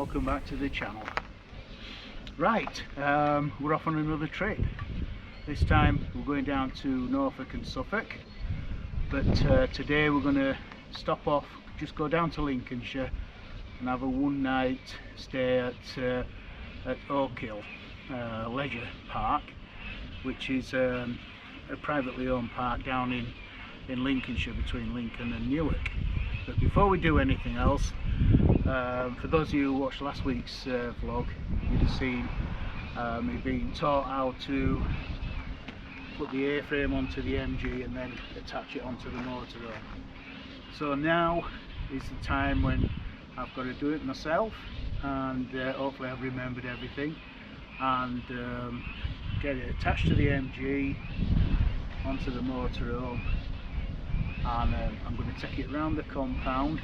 welcome back to the channel. Right, we're off on another trip. This time we're going down to Norfolk and Suffolk, but today we're going to stop off, just go down to Lincolnshire and have a one night stay at Oak Hill Leisure Park, which is a privately owned park down in Lincolnshire, between Lincoln and Newark. But before we do anything else, for those of you who watched last week's vlog, you'd have seen me being taught how to put the A-frame onto the MG and then attach it onto the motorhome. So now is the time when I've got to do it myself, and hopefully I've remembered everything, and get it attached to the MG onto the motorhome, and I'm going to take it around the compound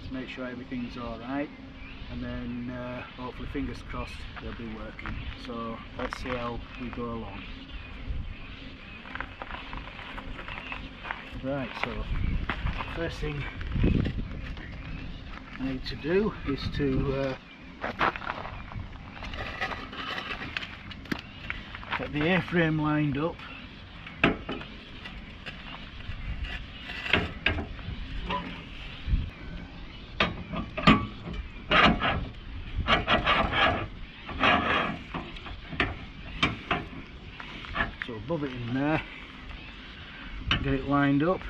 to make sure everything's alright, and then hopefully, fingers crossed, they'll be working. So let's see how we go along. Right, so first thing I need to do is to get the A-frame lined up. So above it in there, get it lined up.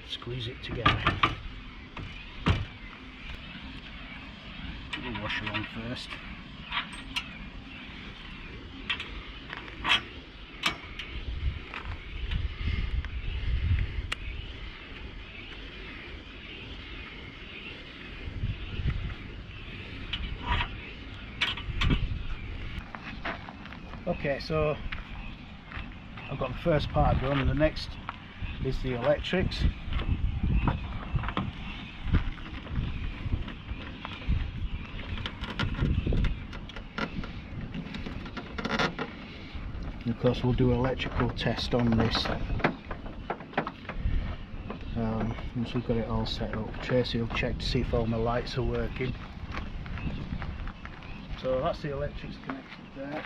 Squeeze it together. Put the washer on first. Okay, so I've got the first part done, and the next is the electrics. And of course we'll do an electrical test on this once we've got it all set up. Tracey will check to see if all my lights are working. So that's the electrics connected there.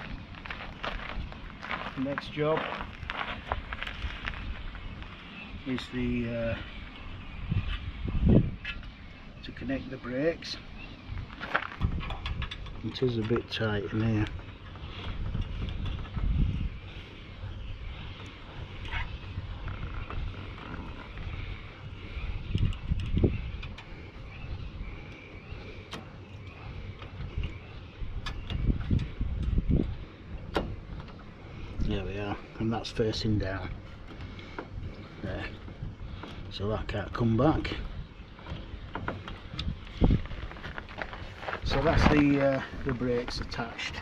The next job is the to connect the brakes. It is a bit tight in here. There we are, and that's facing down there, so that can't come back. So that's the brakes attached.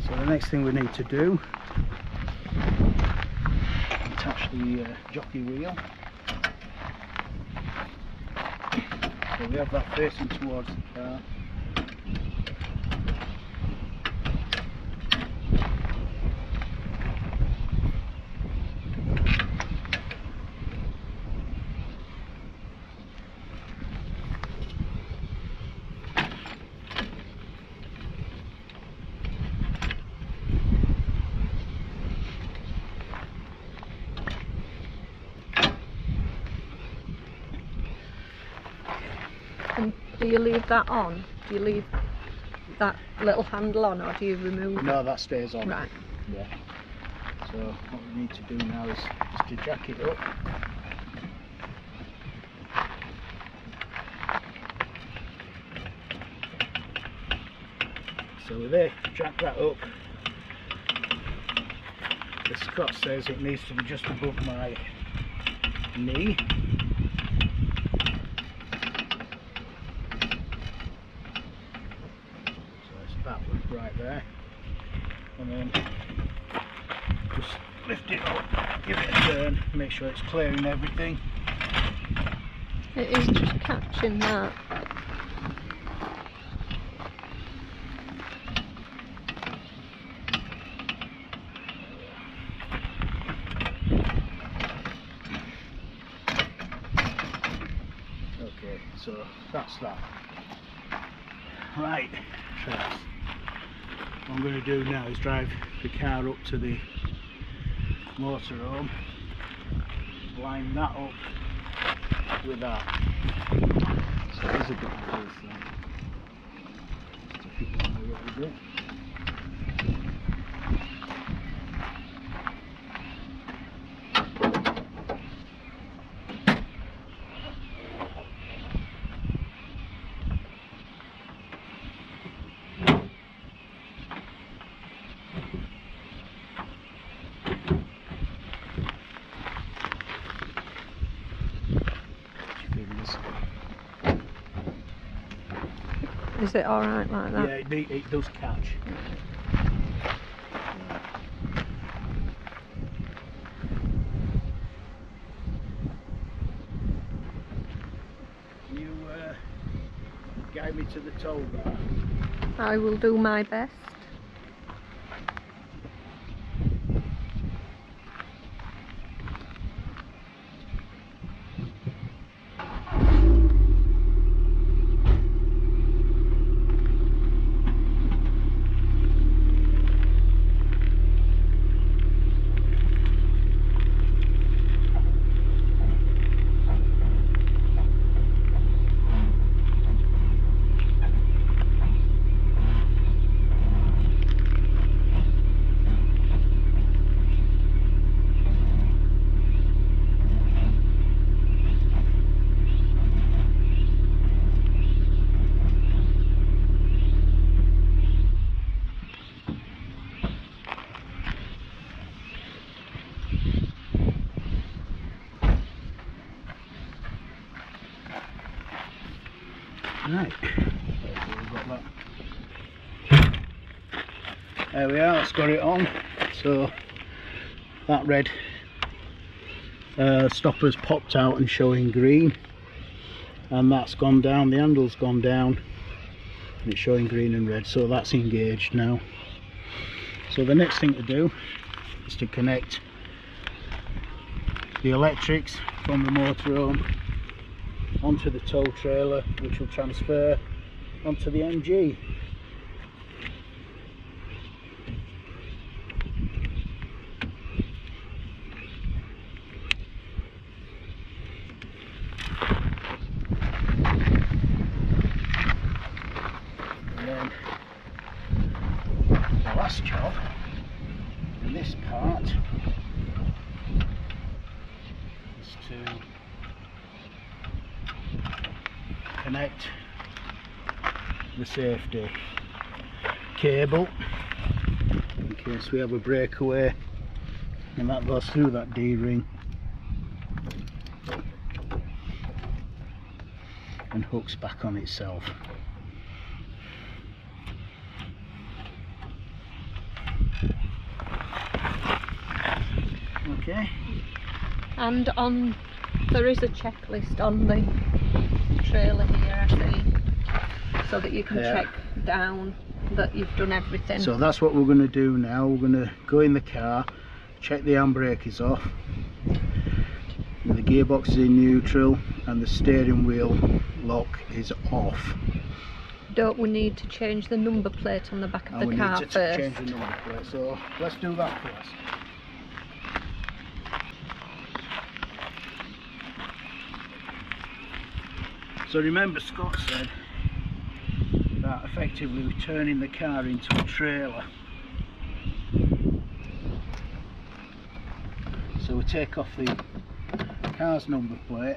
So the next thing we need to do, attach the jockey wheel. So we have that facing towards the car. And do you leave that on? Do you leave that little handle on, or do you remove it? No, that stays on. Right. Yeah. So what we need to do now is to jack it up. So with it, jack that up. The Scott says it needs to be just above my knee. Right there, and then just lift it up, give it a turn, make sure it's clearing everything. It is just catching that. that's that. Right, Trace. What I'm going to do now is drive the car up to the motorhome, line that up with that. So there's a bit of this then. Stick it on a little bit. Is it alright like that? Yeah, it does catch. You guide me to the toll bar. I will do my best. Right, we've got that. There we are, that's got it on. So that red stopper's popped out and showing green, and that's gone down, the handle's gone down and it's showing green and red, so that's engaged now. So the next thing to do is to connect the electrics from the motorhome onto the tow trailer, which will transfer onto the MG. And then the last job in this part is to connect the safety cable in case we have a breakaway, and that goes through that D-ring and hooks back on itself. Okay. And on, there is a checklist on the trailer here, I see, so that you can check down that you've done everything. So that's what we're going to do now. We're going to go in the car, check the handbrake is off, the gearbox is in neutral, and the steering wheel lock is off. Don't we need to change the number plate on the back of the car first? We need to change the number plate, so let's do that first. So remember, Scott said that effectively we're turning the car into a trailer. So we take off the car's number plate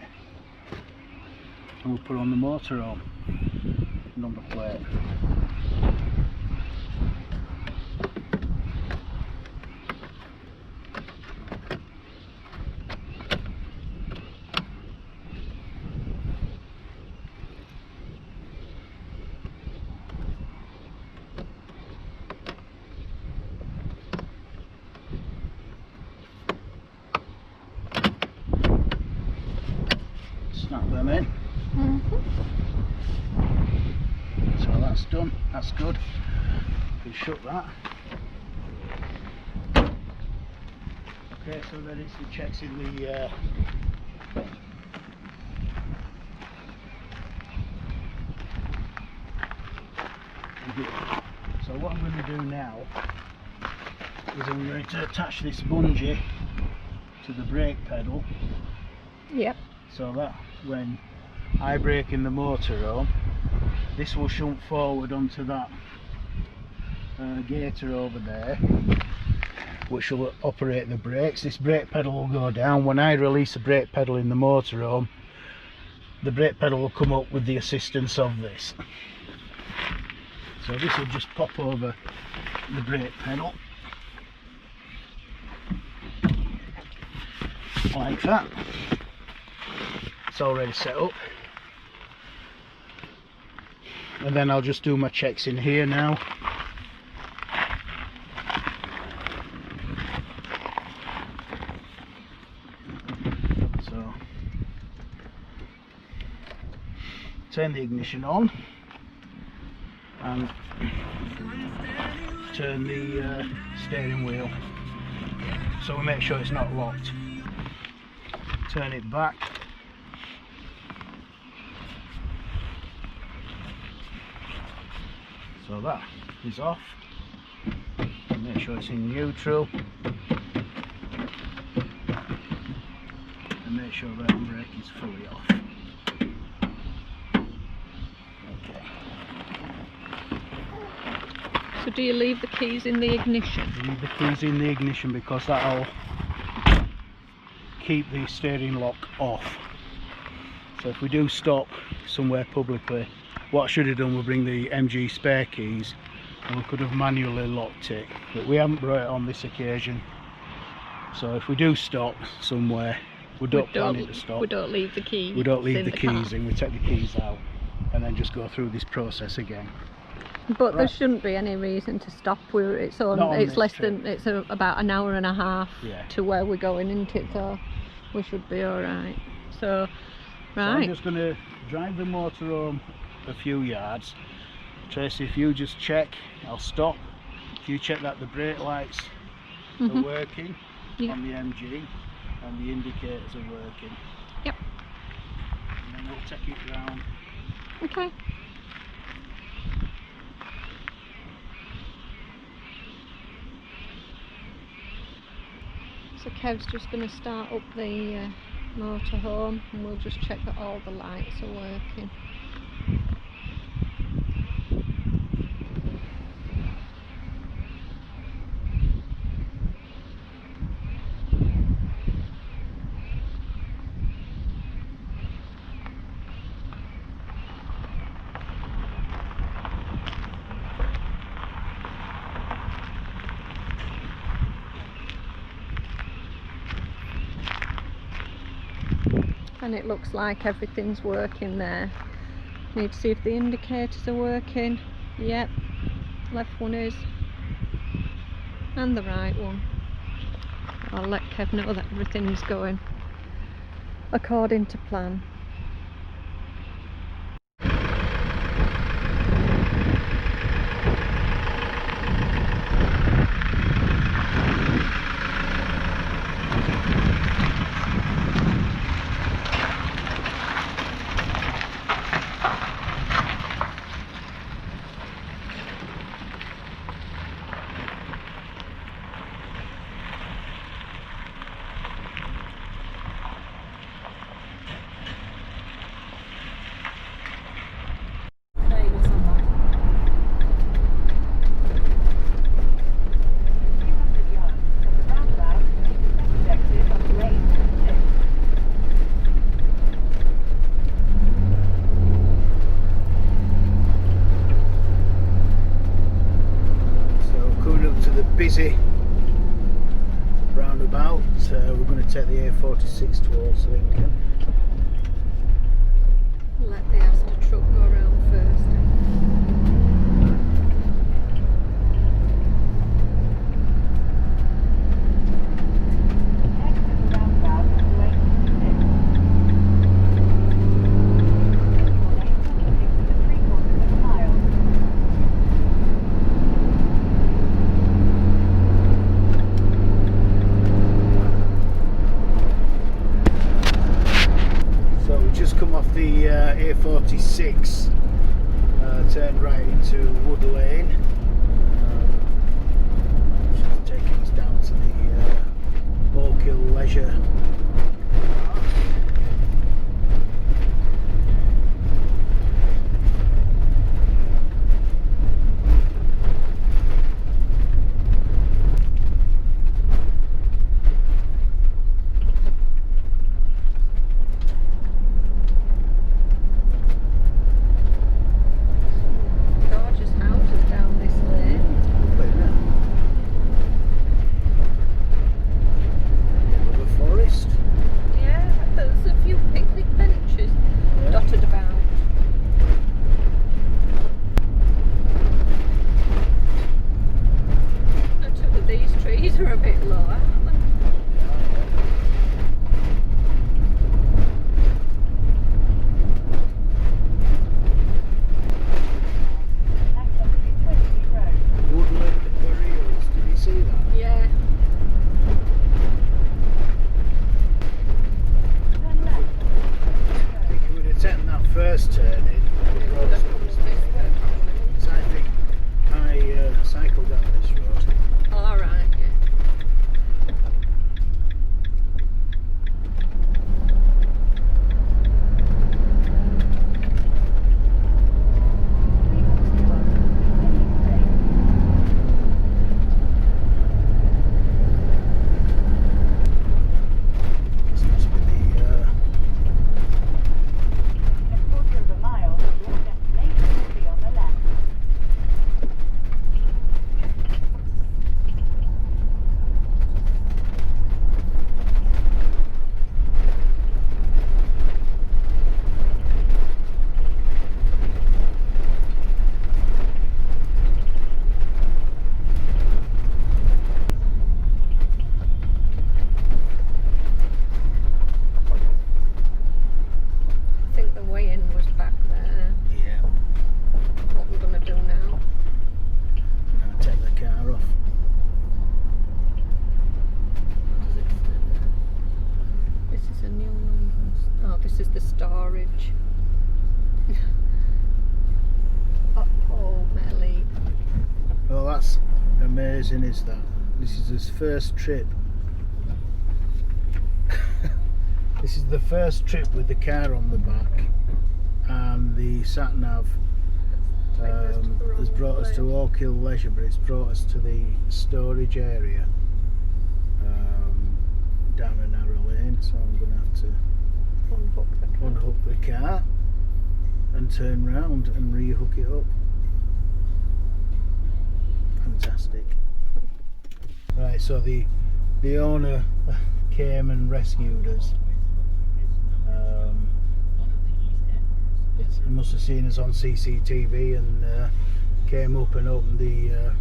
and we'll put on the motorhome number plate. Snap them in. So that's done, that's good. We can shut that. Okay, so then it's the checks in the So what I'm going to do now is I'm going to attach this bungee to the brake pedal. Yep. So that when I brake in the motorhome, this will shunt forward onto that gator over there, which will operate the brakes. This brake pedal will go down. When I release the brake pedal in the motorhome, the brake pedal will come up with the assistance of this. So this will just pop over the brake pedal like that. It's already set up, and then I'll just do my checks in here now. So turn the ignition on and turn the steering wheel, so we make sure it's not locked. Turn it back. So that is off. Make sure it's in neutral. And make sure that brake is fully off. Okay. So do you leave the keys in the ignition? Leave the keys in the ignition because that'll keep the steering lock off. So if we do stop somewhere publicly, what I should have done was bring the MG spare keys, and we could have manually locked it, but we haven't brought it on this occasion. So if we do stop somewhere, we don't plan it to stop. We don't leave the keys. We don't leave the keys car. in. We take the keys out and then just go through this process again. But there shouldn't be any reason to stop. It's less than about an hour and a half to where we're going into it, so we should be all right. So I'm just going to drive the motorhome a few yards. Tracey, if you just check, I'll stop. If you check that the brake lights are working on the MG and the indicators are working. Yep. And then we'll take it round. Okay. So Kev's just going to start up the motorhome, and we'll just check that all the lights are working. And it looks like everything's working there. Need to see if the indicators are working. Yep, left one is, and the right one. I'll let Kev know that everything's going according to plan. Busy roundabout. We're going to take the A46 towards Lincoln. Let the Astor truck go around first. The A46 are a bit low, aren't they? Woodland Barriers, did you see that? Yeah. I think it would have taken that first turn in. It would have come this way probably. Because I think I cycled down this road. Alright, yeah. This must be the I think the weigh-in was back there. yeah. What we're going to do now. Now take the car off. What does it say there? This is a new number. Oh, this is the storage. Oh, Meli. Well, that's amazing, is that? This is his first trip. This is the first trip with the car on the back, and the sat nav has brought us to Oak Hill Leisure, but it's brought us to the storage area down a narrow lane. So I'm going to have to unhook the car and turn round and re-hook it up. Fantastic. Right, so the owner came and rescued us. He must have seen us on CCTV and came up and opened the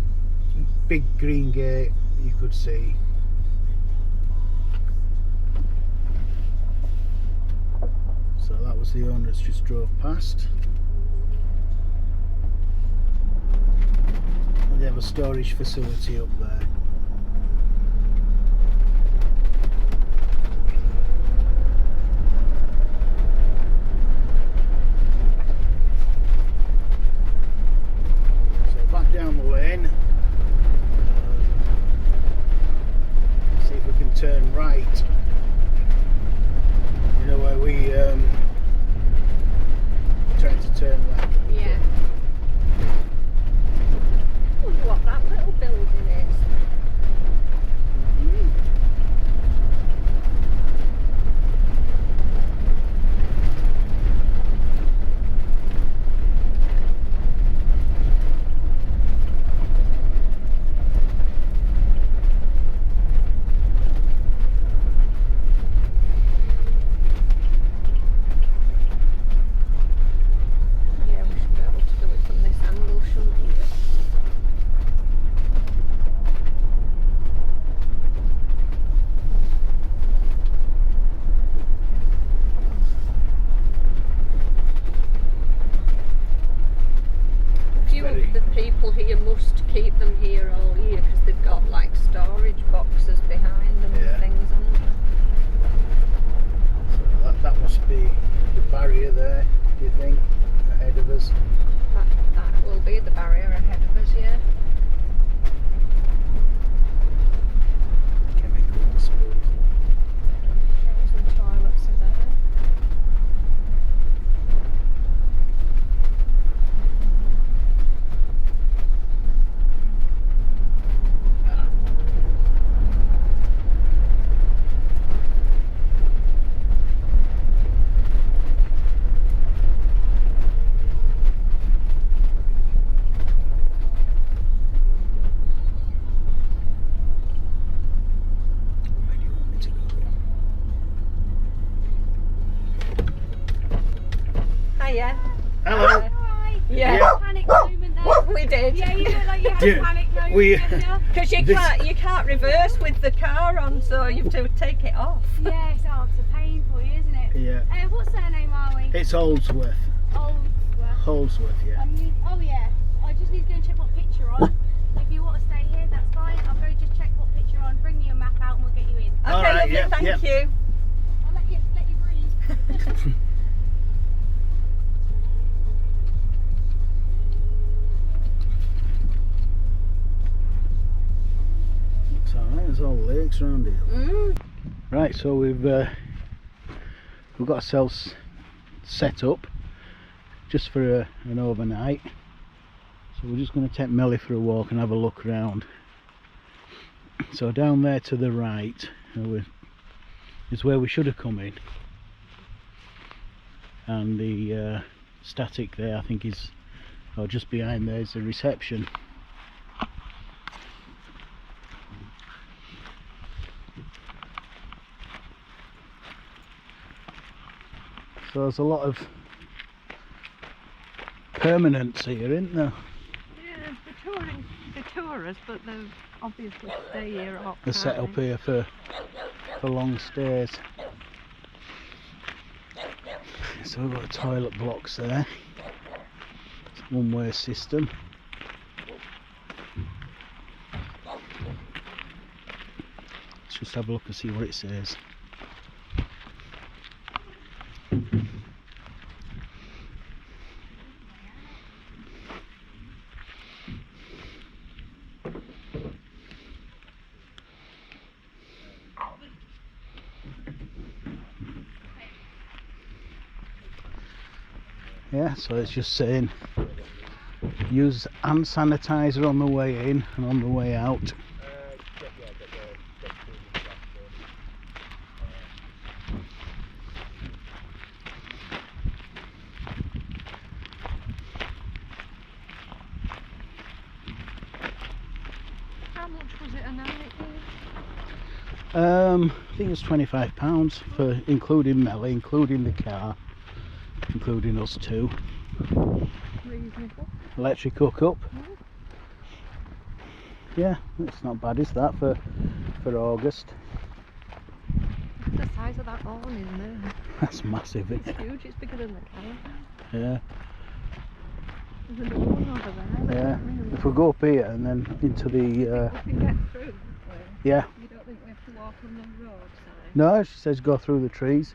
big green gate you could see. So that was the owner that's just drove past. And they have a storage facility up there. Down the lane, see if we can turn right. You know where we tried to turn left. Yeah. I wonder what that little building is. The people here must keep them here all year because they've got like storage boxes behind them and things, haven't they? So that must be the barrier there, do you think, ahead of us? That will be the barrier ahead of us, yeah. Chemical disposal. Showers and toilets are there. Hello. Yeah. Panic moment there. We did. Yeah, you look like you had a panic moment. We Because you can't reverse with the car on, so you have to take it off. Yeah, it's a pain for you, isn't it? Yeah. What surname are we? It's Holdsworth. Holdsworth, yeah. Oh yeah. I just need to go and check what pitch you're on. If you want to stay here, that's fine. I'll go just check what pitch you're on, bring you a map out, and we'll get you in. Okay, All right, lovely, yeah, thank yeah. you. I'll let you breathe. It's alright, there's all lakes around here. Mm. Right, so we've got ourselves set up just for an overnight. So we're just going to take Meli for a walk and have a look around. So down there to the right is where we should have come in, and the static there I think is, or just behind there is the reception. So there's a lot of permanents here, isn't there? Yeah, the tourists, but they obviously stay here all the They're set up here for long stays. So we've got toilet blocks there. It's a one-way system. Let's just have a look and see what it says. Yeah, so it's just saying use hand sanitizer on the way in and on the way out. How much was it a night? I think it's £25 for including Meli, including the car, including us two. Reasonable. Electric hookup. Mm. Yeah, it's not bad, is that, for August? The size of that awning there. That's massive, isn't It's it? huge, it's bigger than the car. Yeah, There's another one over there. yeah. If we go up here and then into the We can get through this way. yeah. You don't think we have to walk on the road side? No, she says go through the trees.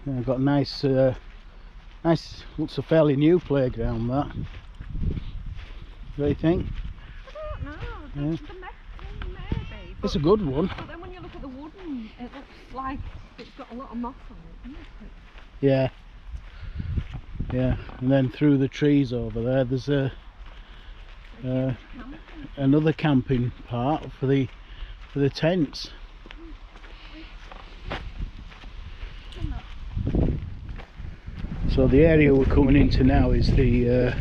Yeah, got a nice, looks a fairly new playground that. What do you think? I don't know. Yeah. Maybe. It's a good one. But then when you look at the wooden, it looks like it's got a lot of moss on it, doesn't it? Yeah. Yeah, and then through the trees over there, there's another camping part for the tents. So the area we're coming into now is the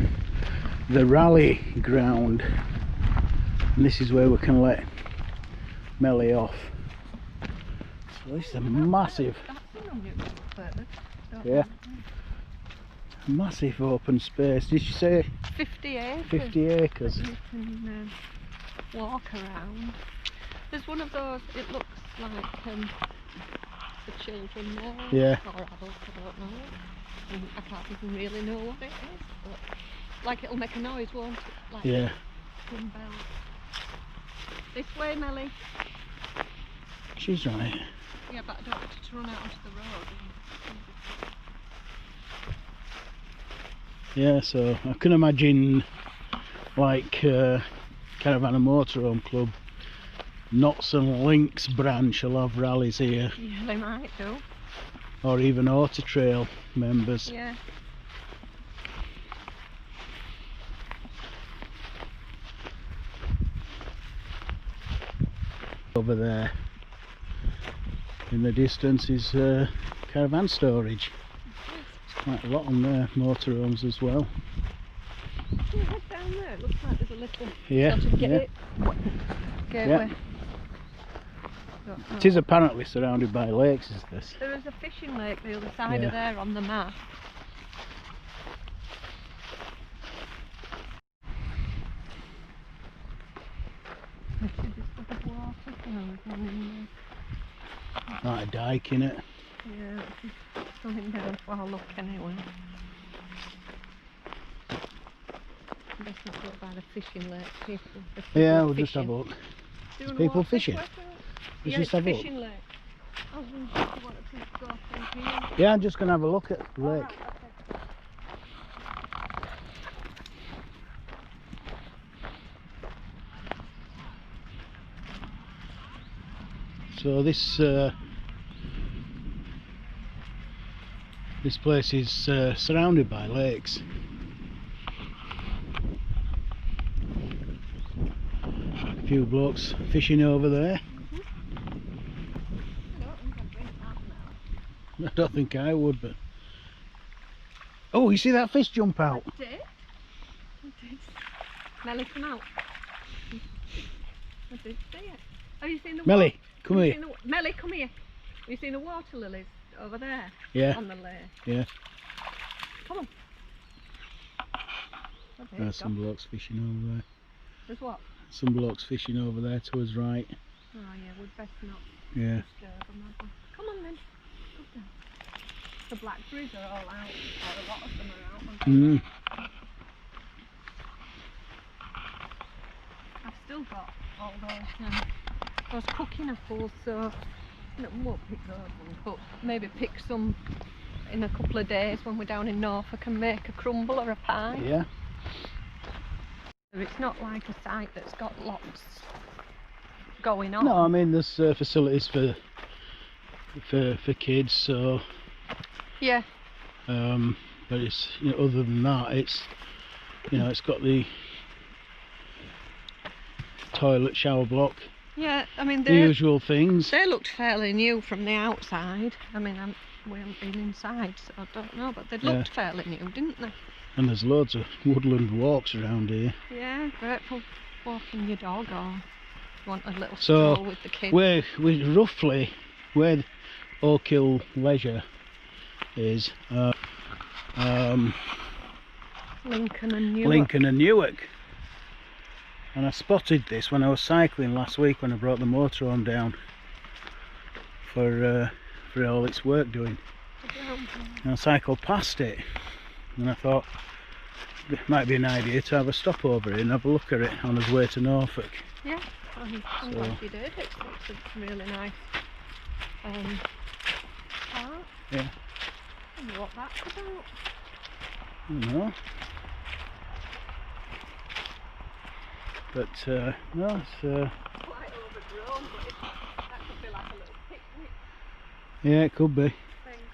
rally ground, and this is where we can let Meli off. So this is a massive, yeah, massive open space. Did you say 50 acres. 50 acres? You can walk around. There's one of those, it looks like for children there, Yeah. or adults, I don't know. And I can't even really know what it is, but like it'll make a noise, won't it? Like Yeah. some bell. This way, Meli. She's right. Yeah, but I don't want it to run out onto the road. Yeah, so I can imagine like Caravan and Motorhome Club, Knots and Links branch will have rallies here, Yeah, they might do. or even Auto Trail members. Yeah. Over there in the distance is caravan storage. There's quite a lot on there, motorhomes as well. Yeah, head down there. It looks like there's a little Yeah, sort of yeah. gateway. It is apparently surrounded by lakes, is this? There is a fishing lake the other side Yeah. of there on the map. one in Like a dyke in it. there. Yeah, it's going down to our look anyway. Let's not go by the fishing lake, people. Yeah, we'll just have a look. There's people fishing. Let's Let's just have a look. fishing lake. I was wondering if you wanted to go through here. Yeah, I'm just going to have a look at the lake. Alright, okay. So this place is surrounded by lakes. A few blokes fishing over there. I don't think I would, but oh, you see that fish jump out? I did. Meli, come out. I did see it. Have you seen the Meli, come here. Meli, come here. Have you seen the water lilies over there? Yeah. On the lake. Yeah. Come on. Oh, there There's you some go. blokes fishing over there. There's what? Some blokes fishing over there to us right. Oh yeah, we'd best not Yeah. disturb them, have we? Come on then. Go down. The blackberries are all out, or a lot of them are out. Mm. I've still got all those cooking apples, so I won't pick those ones, but maybe pick some in a couple of days when we're down in Norfolk and make a crumble or a pie. Yeah. It's not like a site that's got lots going on. No, I mean there's facilities for kids, so Yeah. but it's, you know, other than that, it's, you know, it's got the toilet, shower block, Yeah, I mean the usual things. they looked fairly new from the outside. I mean, we haven't been inside, so I don't know, but they looked fairly new, didn't they? And there's loads of woodland walks around here. Yeah, great for walking your dog or you want a little So stroll with the kids. we're roughly where Oak Hill Leisure is, Lincoln and Newark. Lincoln and Newark. And I spotted this when I was cycling last week when I brought the motorhome down for all its work doing. And I cycled past it and I thought it might be an idea to have a stop over here and have a look at it on its way to Norfolk. Yeah, I'm glad you did. It's a really nice park. Yeah. I wonder what that's about. I don't know. But no, it's Quite overgrown, but that could be like a little picnic yeah, it could be. thing,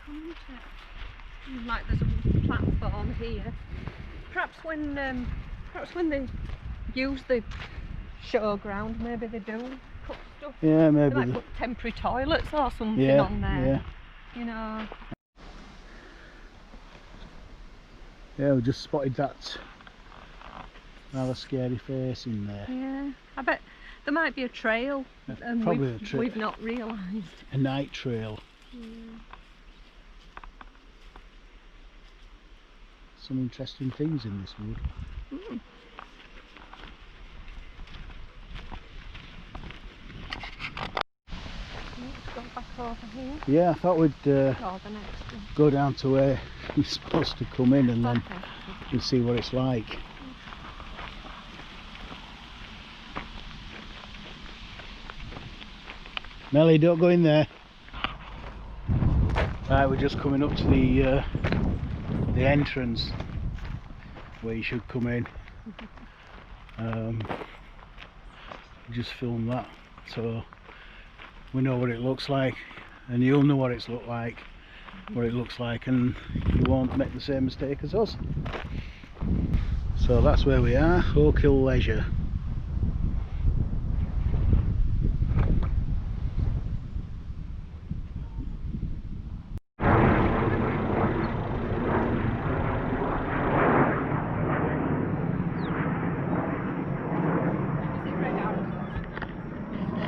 couldn't it? Like there's a platform here. Perhaps when they use the showground, maybe they do put stuff. Yeah, They maybe. might put temporary toilets or something Yeah, on there. yeah. You know. Yeah, we just spotted that rather scary face in there. Yeah. I bet there might be a trail and Probably a trail. we've not realised. A night trail. Yeah. Some interesting things in this wood. Mm. Let's go back over here. Yeah, I thought we'd Oh, the next one. go down to where you're supposed to come in and then Okay. we'll see what it's like. Meli, don't go in there. Right, we're just coming up to the entrance where you should come in. Just film that so we know what it looks like, and you'll know what it looks like, and you won't make the same mistake as us. So that's where we are, Oak Hill Leisure.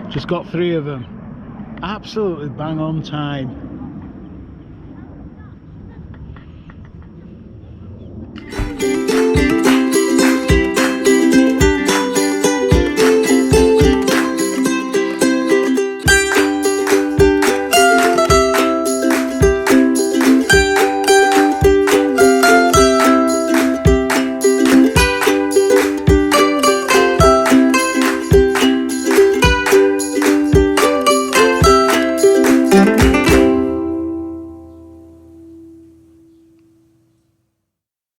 Just got 3 of them. Absolutely bang on time.